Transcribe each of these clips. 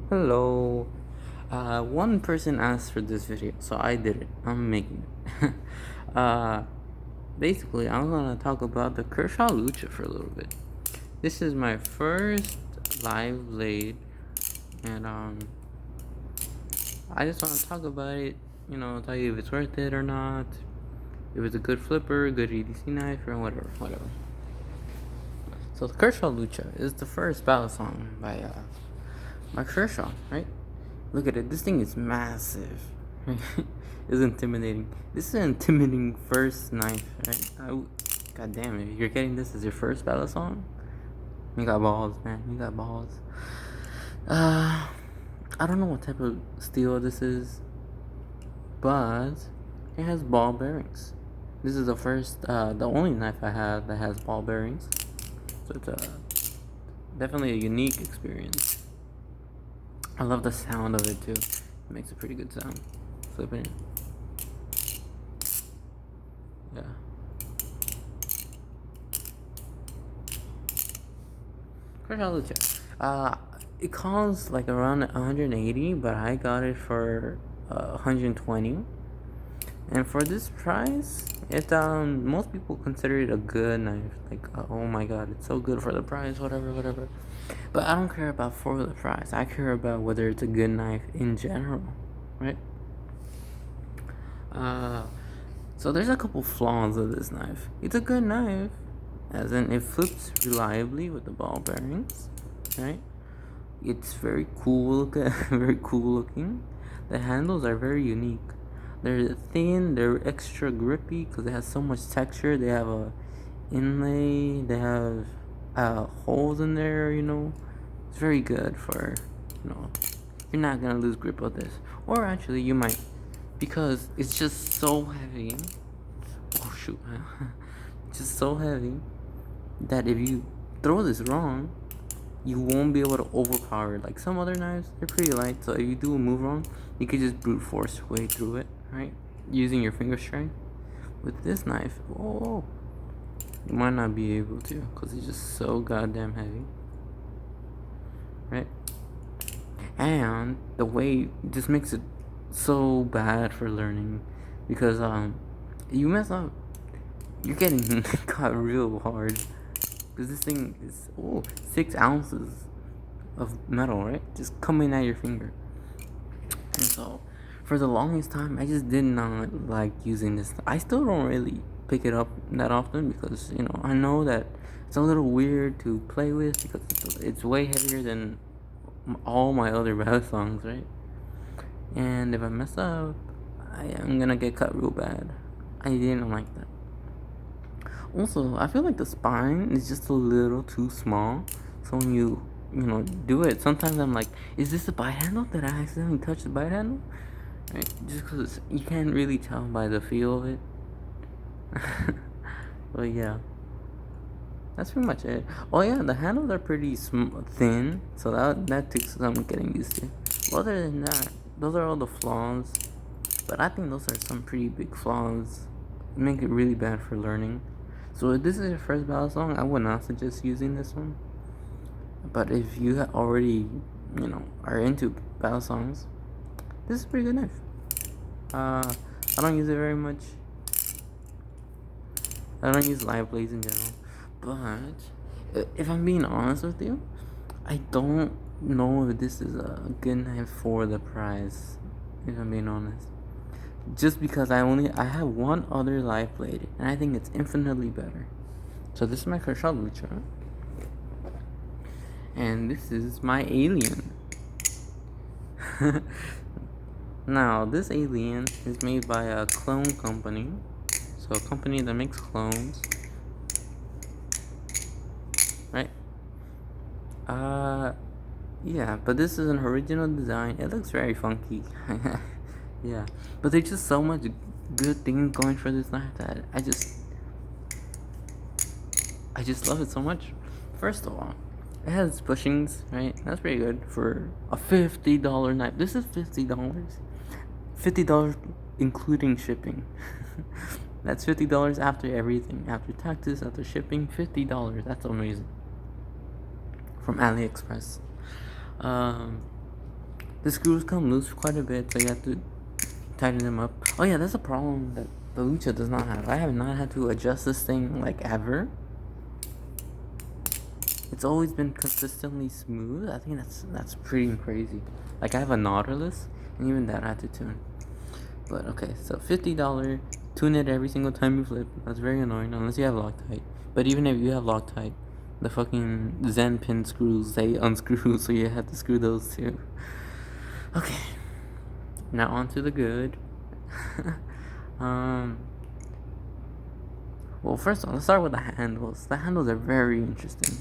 Hello. One person asked for this video, so I did it. I'm making it. uh, Basically, I'm gonna talk about the Kershaw Lucha for a little bit. This is my first live blade, and I just want to talk about it. Tell you if it's worth it or not. If it's a good flipper, good EDC knife, or whatever. So the Kershaw Lucha is the first battle song by Kershaw, right? Look at it. This thing is massive. It's intimidating. This is an intimidating first knife, right? God damn it. You're getting this as your first battle song? You got balls, man. You got balls. Uh, I don't know what type of steel this is, but it has ball bearings. This is the only knife I have that has ball bearings. So it's definitely a unique experience. I love the sound of it too. It makes a pretty good sound. Flipping it. Yeah. Kershaw Lucha. It costs like around 180, but I got it for 120. And for this price, most people consider it a good knife. Like, oh my god, it's so good for the price, whatever. But I don't care about for the price. I care about whether it's a good knife in general, right? So there's a couple flaws of this knife. It's a good knife, as in it flips reliably with the ball bearings, right? It's very cool, very cool looking. The handles are very unique. They're thin, they're extra grippy because it has so much texture. They have a inlay, they have holes in there. It's very good for, you're not gonna lose grip with this, or actually you might, because it's just so heavy. Oh shoot, it's just so heavy that if you throw this wrong, you won't be able to overpower it. Like some other knives, they're pretty light, so if you do a move wrong, you could just brute force your way through it, right? Using your finger strength. With this knife, oh, you might not be able to, because it's just so goddamn heavy, right? And the weight just makes it so bad for learning, because you mess up, you're getting caught real hard. Because this thing is 6 ounces of metal, right? Just coming at your finger. And so, for the longest time, I just did not like using this. I still don't really pick it up that often because, I know that it's a little weird to play with because it's way heavier than all my other battle songs, right? And if I mess up, I am gonna get cut real bad. I didn't like that. Also, I feel like the spine is just a little too small. So when do it, sometimes I'm like, is this a bite handle? Did I accidentally touch the bite handle? Right? Just because you can't really tell by the feel of it. But yeah, that's pretty much it. Oh yeah, the handles are pretty thin, so that takes some getting used to. But other than that, those are all the flaws. But I think those are some pretty big flaws. Make it really bad for learning. So if this is your first battle song, I would not suggest using this one. But if you already, are into battle songs, this is a pretty good knife. I don't use it very much. I don't use live blades in general. But if I'm being honest with you, I don't know if this is a good knife for the price. If I'm being honest, just because I have one other live blade, and I think it's infinitely better. So this is my Kershaw Lucha, and this is my alien. Now this alien is made by a clone company, so a company that makes clones, right? Yeah, but this is an original design. It looks very funky. Yeah, but there's just so much good things going for this knife that I just love it so much. First of all, it has bushings, right? That's pretty good for a $50 knife. This is $50. $50 including shipping. That's $50 after everything, after taxes, after shipping. $50. That's amazing. From AliExpress. Um, the screws come loose quite a bit, so you have to tighten them up. Oh yeah, that's a problem that the Lucha does not have. I have not had to adjust this thing like ever. It's always been consistently smooth. I think that's pretty crazy. Like I have a Nautilus, and even that I had to tune. But okay, so $50, tune it every single time you flip. That's very annoying unless you have Loctite. But even if you have Loctite, the fucking Zen pin screws they unscrew, so you have to screw those too. Okay, now on to the good. Well, first of all, let's start with the handles. The handles are very interesting.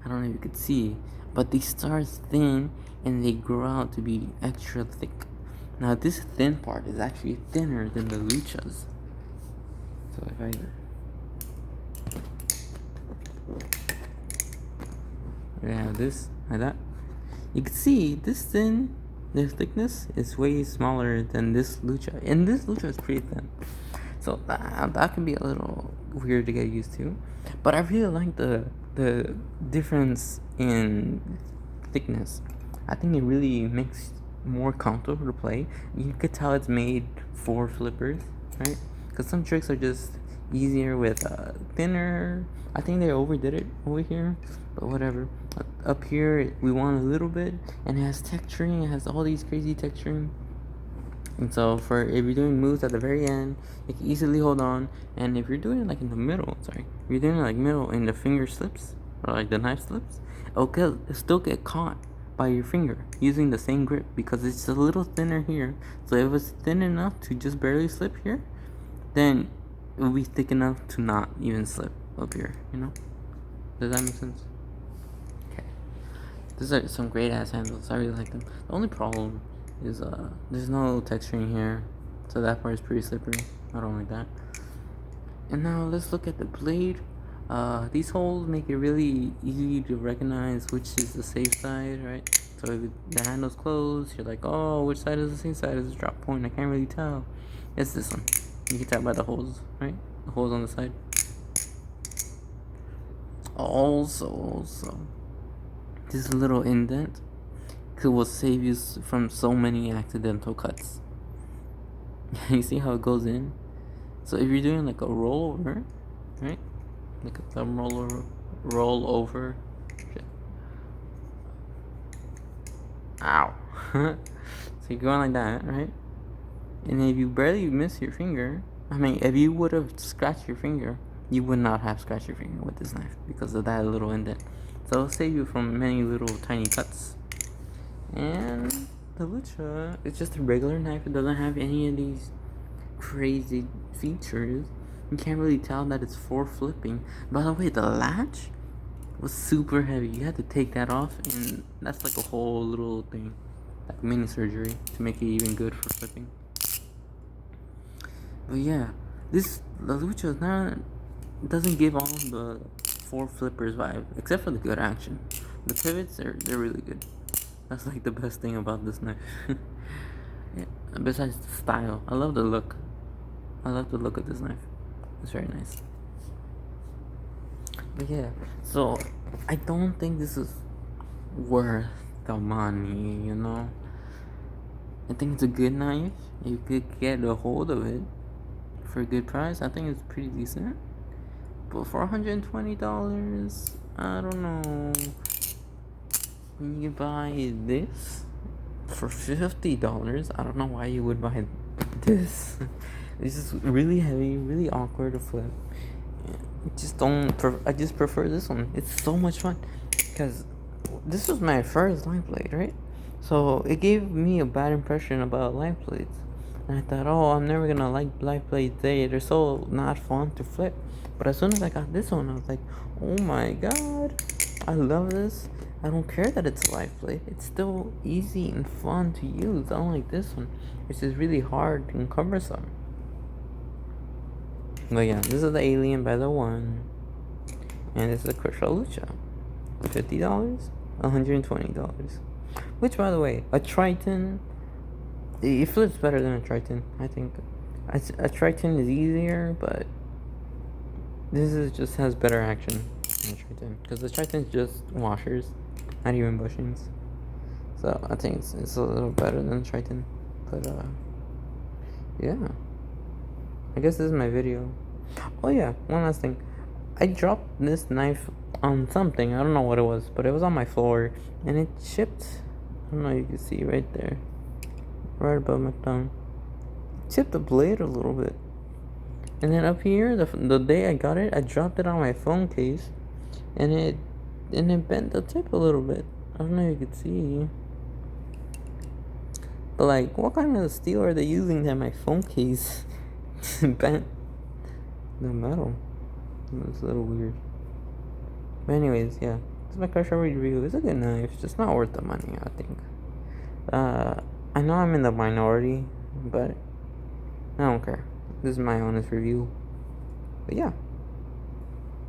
I don't know if you could see, but they start thin and they grow out to be extra thick. Now, this thin part is actually thinner than the Luchas. So if I have this like that, you can see this thickness is way smaller than this Lucha, and this Lucha is pretty thin. So that can be a little weird to get used to, but I really like the difference in thickness. I think it really makes more comfortable to play. You could tell it's made for flippers, right? Because some tricks are just easier with thinner. I think they overdid it over here, but whatever. Up here we want a little bit, and it has texturing. It has all these crazy texturing. And so for if you're doing moves at the very end, you can easily hold on. And if you're doing it like in the middle, if you're doing it like middle and the finger slips, or like the knife slips, it'll still get caught by your finger using the same grip because it's a little thinner here. So if it's thin enough to just barely slip here, then it will be thick enough to not even slip up here, you know? Does that make sense? Okay. These are some great ass handles. I really like them. The only problem is there's no texturing here, so that part is pretty slippery. I don't like that. And now let's look at the blade. These holes make it really easy to recognize which is the safe side, right? So if the handle's closed, you're like, oh, which side is the safe side? Is the drop point? I can't really tell. It's this one. You can tell by the holes, right? The holes on the side. Also, this little indent will save you from so many accidental cuts. You see how it goes in? So if you're doing like a rollover, right? Like a thumb roll over. Shit. Ow. So you're going like that, right? And if you barely miss your finger, I mean, if you would have scratched your finger, you would not have scratched your finger with this knife because of that little indent. So it'll save you from many little tiny cuts. And the Lucha, it's just a regular knife. It doesn't have any of these crazy features. You can't really tell that it's for flipping. By the way, the latch was super heavy. You had to take that off, and that's like a whole little thing, like mini surgery to make it even good for flipping. But yeah, the Lucha doesn't give all the four flippers vibe, except for the good action. The pivots, they're really good. That's like the best thing about this knife. Yeah, besides the style, I love the look. I love the look of this knife. It's very nice. But yeah, so I don't think this is worth the money, you know? I think it's a good knife. You could get a hold of it for a good price. I think it's pretty decent. But for $120, I don't know. When you buy this for $50, I don't know why you would buy this. It's just really heavy, really awkward to flip. I just prefer this one. It's so much fun because this was my first light blade, right? So it gave me a bad impression about light blades, and I thought, oh, I'm never gonna like light blades. They're so not fun to flip. But as soon as I got this one, I was like, oh my god, I love this. I don't care that it's a light blade. It's still easy and fun to use, unlike this one, which is really hard and cumbersome. But yeah, this is the Alien by TheOne, and this is the Kershaw Lucha. $50, $120. Which, by the way, a Triton, it flips better than a Triton. I think a Triton is easier, but just has better action than a Triton, because the Triton's just washers, not even bushings. So I think it's a little better than Triton. But yeah. I guess this is my video. Oh yeah, one last thing. I dropped this knife on something. I don't know what it was, but it was on my floor and it chipped. I don't know, you can see right there, right above my thumb. Chipped the blade a little bit. And then up here, the day I got it, I dropped it on my phone case, and it bent the tip a little bit. I don't know if you could see, but like, what kind of steel are they using to have my phone case bent the metal? It's a little weird. But anyways, yeah, this is my Kershaw review. It's a good knife, it's just not worth the money, I think. I know I'm in the minority, but I don't care. This is my honest review. But yeah.